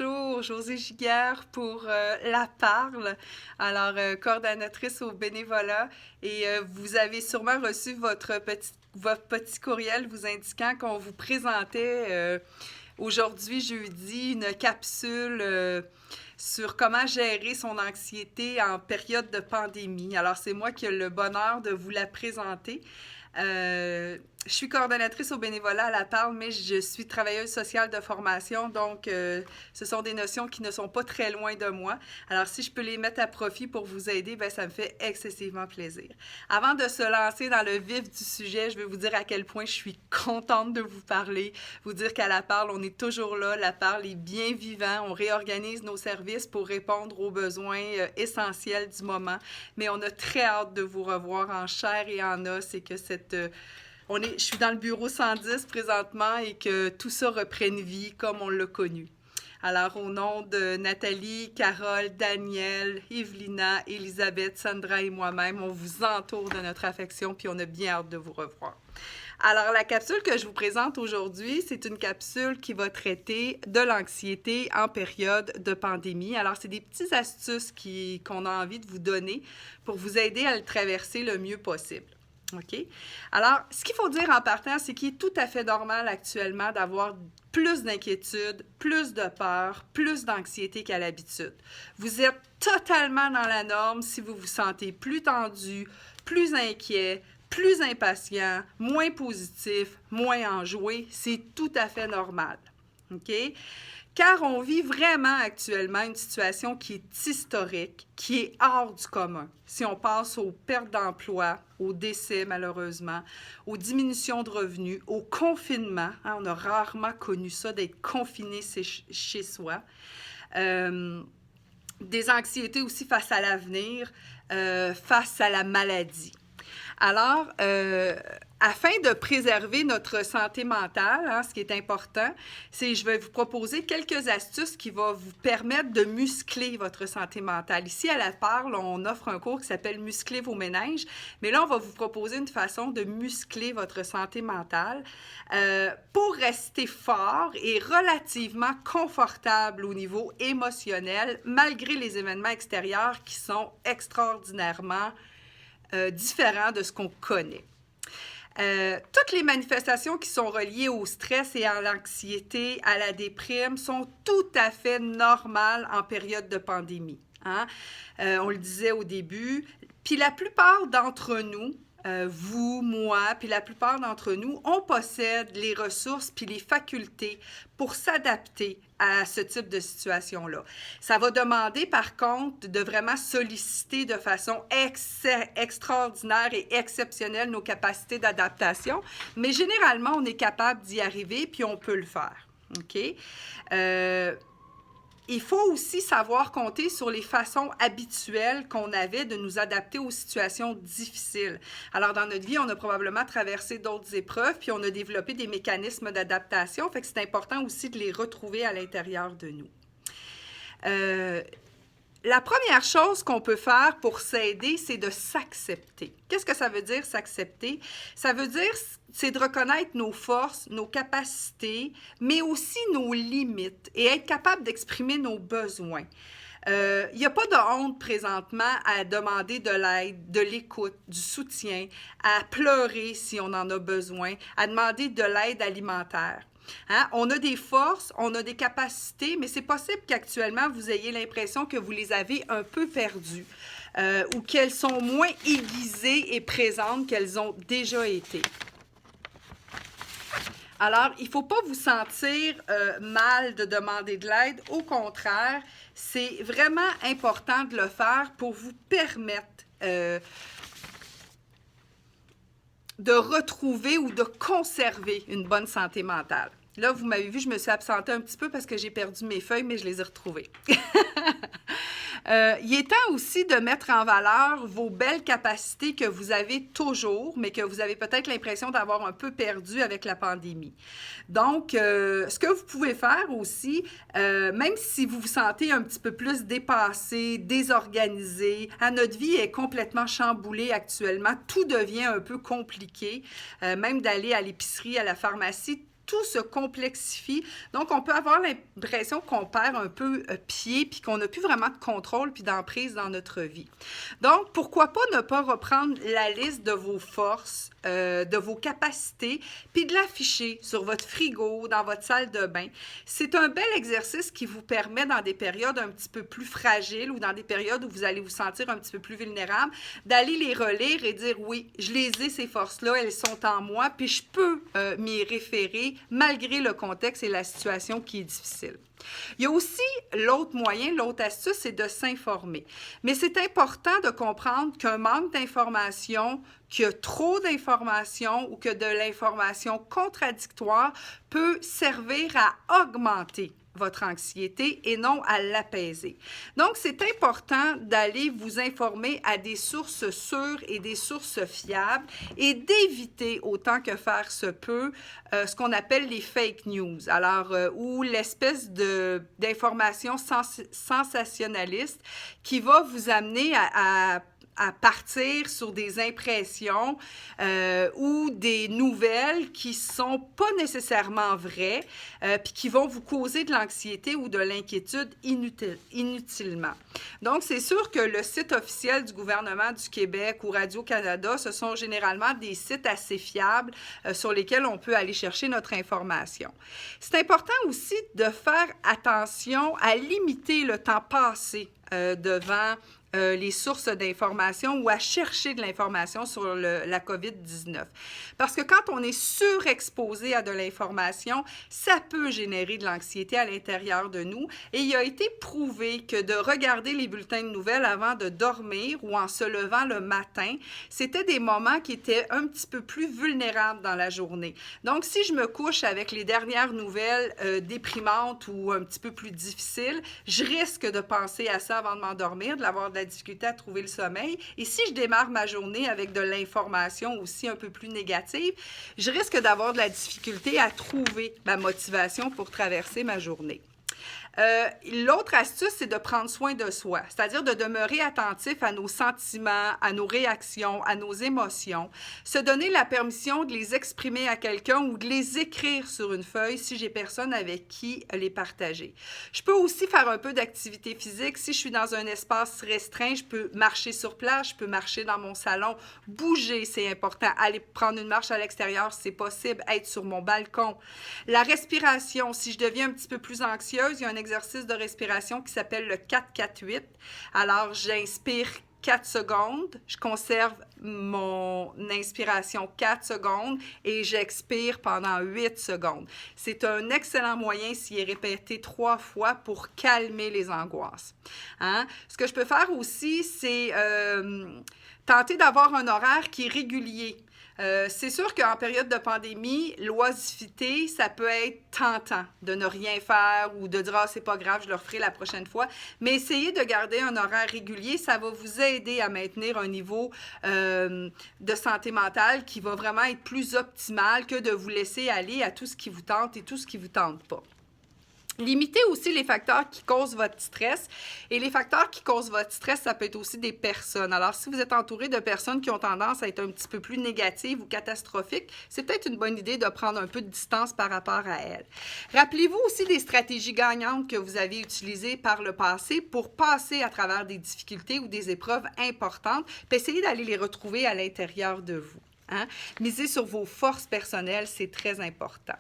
bonjour, Josée Giguère pour La Parle, alors coordonnatrice au bénévolat. Et vous avez sûrement reçu votre petit courriel vous indiquant qu'on vous présentait aujourd'hui, jeudi, une capsule sur comment gérer son anxiété en période de pandémie. Alors, c'est moi qui ai le bonheur de vous la présenter. Je suis coordonnatrice au bénévolat à La Parle, mais je suis travailleuse sociale de formation, donc ce sont des notions qui ne sont pas très loin de moi. Alors, si je peux les mettre à profit pour vous aider, bien, ça me fait excessivement plaisir. Avant de se lancer dans le vif du sujet, je vais vous dire à quel point je suis contente de vous parler, vous dire qu'à La Parle, on est toujours là, La Parle est bien vivant, on réorganise nos services pour répondre aux besoins essentiels du moment, mais on a très hâte de vous revoir en chair et en os et que je suis dans le bureau 110 présentement et que tout ça reprenne vie comme on l'a connu. Alors, au nom de Nathalie, Carole, Daniel, Evelina, Elisabeth, Sandra et moi-même, on vous entoure de notre affection puis on a bien hâte de vous revoir. Alors, la capsule que je vous présente aujourd'hui, c'est une capsule qui va traiter de l'anxiété en période de pandémie. Alors, c'est des petites astuces qu'on a envie de vous donner pour vous aider à le traverser le mieux possible. OK? Alors, ce qu'il faut dire en partant, c'est qu'il est tout à fait normal actuellement d'avoir plus d'inquiétude, plus de peur, plus d'anxiété qu'à l'habitude. Vous êtes totalement dans la norme si vous vous sentez plus tendu, plus inquiet, plus impatient, moins positif, moins enjoué. C'est tout à fait normal. OK? Car on vit vraiment actuellement une situation qui est historique, qui est hors du commun. Si on passe aux pertes d'emploi, aux décès malheureusement, aux diminutions de revenus, au confinement, hein, on a rarement connu ça d'être confiné chez soi, des anxiétés aussi face à l'avenir, face à la maladie. Alors, afin de préserver notre santé mentale, hein, ce qui est important, je vais vous proposer quelques astuces qui vont vous permettre de muscler votre santé mentale. Ici, à La Parle, on offre un cours qui s'appelle « Muscler vos méninges », mais là, on va vous proposer une façon de muscler votre santé mentale pour rester fort et relativement confortable au niveau émotionnel, malgré les événements extérieurs qui sont extraordinairement différents de ce qu'on connaît. Toutes les manifestations qui sont reliées au stress et à l'anxiété, à la déprime, sont tout à fait normales en période de pandémie. Hein? On le disait au début. Puis la plupart d'entre nous, vous, moi, puis la plupart d'entre nous, on possède les ressources puis les facultés pour s'adapter à ce type de situation-là. Ça va demander, par contre, de vraiment solliciter de façon extraordinaire et exceptionnelle nos capacités d'adaptation, mais généralement, on est capable d'y arriver puis on peut le faire. OK? Il faut aussi savoir compter sur les façons habituelles qu'on avait de nous adapter aux situations difficiles. Alors, dans notre vie, on a probablement traversé d'autres épreuves, puis on a développé des mécanismes d'adaptation, fait que c'est important aussi de les retrouver à l'intérieur de nous. La première chose qu'on peut faire pour s'aider, c'est de s'accepter. Qu'est-ce que ça veut dire, s'accepter? Ça veut dire, c'est de reconnaître nos forces, nos capacités, mais aussi nos limites et être capable d'exprimer nos besoins. Il n'y a pas de honte présentement à demander de l'aide, de l'écoute, du soutien, à pleurer si on en a besoin, à demander de l'aide alimentaire. Hein? On a des forces, on a des capacités, mais c'est possible qu'actuellement, vous ayez l'impression que vous les avez un peu perdues ou qu'elles sont moins aiguisées et présentes qu'elles ont déjà été. Alors, il ne faut pas vous sentir mal de demander de l'aide. Au contraire, c'est vraiment important de le faire pour vous permettre de retrouver ou de conserver une bonne santé mentale. Là, vous m'avez vu, je me suis absentée un petit peu parce que j'ai perdu mes feuilles, mais je les ai retrouvées. Il est temps aussi de mettre en valeur vos belles capacités que vous avez toujours, mais que vous avez peut-être l'impression d'avoir un peu perdues avec la pandémie. Donc, ce que vous pouvez faire aussi, même si vous vous sentez un petit peu plus dépassé, désorganisé, notre vie est complètement chamboulée actuellement, tout devient un peu compliqué, même d'aller à l'épicerie, à la pharmacie, tout se complexifie. Donc, on peut avoir l'impression qu'on perd un peu pied, puis qu'on n'a plus vraiment de contrôle puis d'emprise dans notre vie. Donc, pourquoi pas ne pas reprendre la liste de vos forces, de vos capacités, puis de l'afficher sur votre frigo, dans votre salle de bain. C'est un bel exercice qui vous permet, dans des périodes un petit peu plus fragiles ou dans des périodes où vous allez vous sentir un petit peu plus vulnérable, d'aller les relire et dire, oui, je les ai, ces forces-là, elles sont en moi, puis je peux m'y référer malgré le contexte et la situation qui est difficile. Il y a aussi l'autre moyen, l'autre astuce, c'est de s'informer. Mais c'est important de comprendre qu'un manque d'information, qu'il y a trop d'informations ou que de l'information contradictoire peut servir à augmenter votre anxiété et non à l'apaiser. Donc, c'est important d'aller vous informer à des sources sûres et des sources fiables et d'éviter autant que faire se peut ce qu'on appelle les fake news, alors ou l'espèce d'information sensationnaliste qui va vous amener à partir sur des impressions ou des nouvelles qui ne sont pas nécessairement vraies puis qui vont vous causer de l'anxiété ou de l'inquiétude inutilement. Donc, c'est sûr que le site officiel du gouvernement du Québec ou Radio-Canada, ce sont généralement des sites assez fiables sur lesquels on peut aller chercher notre information. C'est important aussi de faire attention à limiter le temps passé devant les sources d'information ou à chercher de l'information sur la COVID-19. Parce que quand on est surexposé à de l'information, ça peut générer de l'anxiété à l'intérieur de nous. Et il a été prouvé que de regarder les bulletins de nouvelles avant de dormir ou en se levant le matin, c'était des moments qui étaient un petit peu plus vulnérables dans la journée. Donc, si je me couche avec les dernières nouvelles déprimantes ou un petit peu plus difficiles, je risque de penser à ça avant de m'endormir, de l'avoir de la difficulté à trouver le sommeil. Et si je démarre ma journée avec de l'information aussi un peu plus négative, je risque d'avoir de la difficulté à trouver ma motivation pour traverser ma journée. L'autre astuce, c'est de prendre soin de soi, c'est-à-dire de demeurer attentif à nos sentiments, à nos réactions, à nos émotions, se donner la permission de les exprimer à quelqu'un ou de les écrire sur une feuille si j'ai personne avec qui les partager. Je peux aussi faire un peu d'activité physique. Si je suis dans un espace restreint, je peux marcher sur place, je peux marcher dans mon salon, bouger, c'est important. Aller prendre une marche à l'extérieur, c'est possible, être sur mon balcon. La respiration, si je deviens un petit peu plus anxieuse, il y a un exercice de respiration qui s'appelle le 4-4-8. Alors, j'inspire 4 secondes, je conserve mon inspiration 4 secondes et j'expire pendant 8 secondes. C'est un excellent moyen s'il est répété 3 fois pour calmer les angoisses. Hein? Ce que je peux faire aussi, c'est tenter d'avoir un horaire qui est régulier. C'est sûr qu'en période de pandémie, l'oisiveté, ça peut être tentant de ne rien faire ou de dire « Ah, c'est pas grave, je le referai la prochaine fois ». Mais essayez de garder un horaire régulier, ça va vous aider à maintenir un niveau de santé mentale qui va vraiment être plus optimal que de vous laisser aller à tout ce qui vous tente et tout ce qui ne vous tente pas. Limitez aussi les facteurs qui causent votre stress. Et les facteurs qui causent votre stress, ça peut être aussi des personnes. Alors, si vous êtes entouré de personnes qui ont tendance à être un petit peu plus négatives ou catastrophiques, c'est peut-être une bonne idée de prendre un peu de distance par rapport à elles. Rappelez-vous aussi des stratégies gagnantes que vous avez utilisées par le passé pour passer à travers des difficultés ou des épreuves importantes, puis essayez d'aller les retrouver à l'intérieur de vous. Hein? Misez sur vos forces personnelles, c'est très important.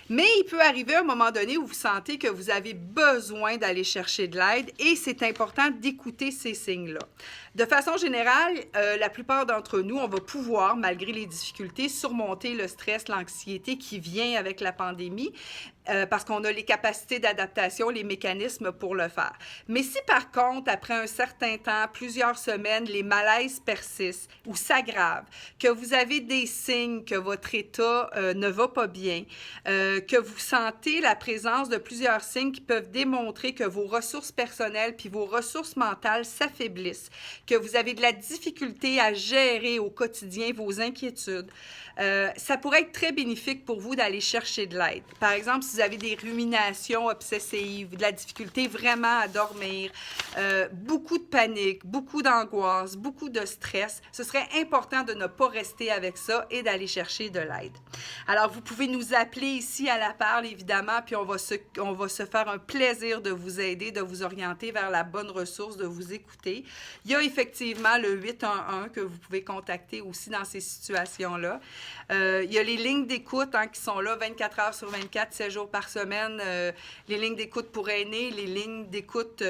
Mais il peut arriver un moment donné où vous sentez que vous avez besoin d'aller chercher de l'aide et c'est important d'écouter ces signes-là. De façon générale, la plupart d'entre nous, on va pouvoir, malgré les difficultés, surmonter le stress, l'anxiété qui vient avec la pandémie parce qu'on a les capacités d'adaptation, les mécanismes pour le faire. Mais si par contre, après un certain temps, plusieurs semaines, les malaises persistent ou s'aggravent, que vous avez des signes que votre état ne va pas bien, que vous sentez la présence de plusieurs signes qui peuvent démontrer que vos ressources personnelles puis vos ressources mentales s'affaiblissent, que vous avez de la difficulté à gérer au quotidien vos inquiétudes, ça pourrait être très bénéfique pour vous d'aller chercher de l'aide. Par exemple, si si vous avez des ruminations obsessives, de la difficulté vraiment à dormir, beaucoup de panique, beaucoup d'angoisse, beaucoup de stress, ce serait important de ne pas rester avec ça et d'aller chercher de l'aide. Alors, vous pouvez nous appeler ici à La Perle, évidemment, puis on va se faire un plaisir de vous aider, de vous orienter vers la bonne ressource, de vous écouter. Il y a effectivement le 811 que vous pouvez contacter aussi dans ces situations-là. Il y a les lignes d'écoute qui sont là 24 heures sur 24, 7 jours par semaine. Les lignes d'écoute pour aînés, les lignes d'écoute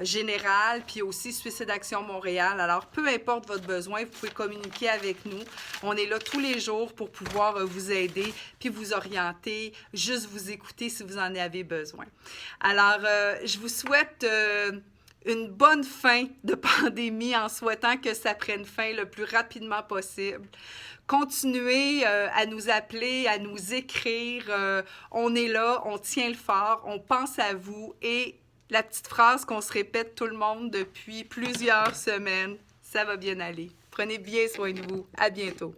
générale, puis aussi Suicide Action Montréal. Alors, peu importe votre besoin, vous pouvez communiquer avec nous. On est là tous les jours pour pouvoir vous aider, puis vous orienter, juste vous écouter si vous en avez besoin. Alors, je vous souhaite une bonne fin de pandémie en souhaitant que ça prenne fin le plus rapidement possible. Continuez à nous appeler, à nous écrire. On est là, on tient le fort, on pense à vous et la petite phrase qu'on se répète tout le monde depuis plusieurs semaines, ça va bien aller. Prenez bien soin de vous. À bientôt.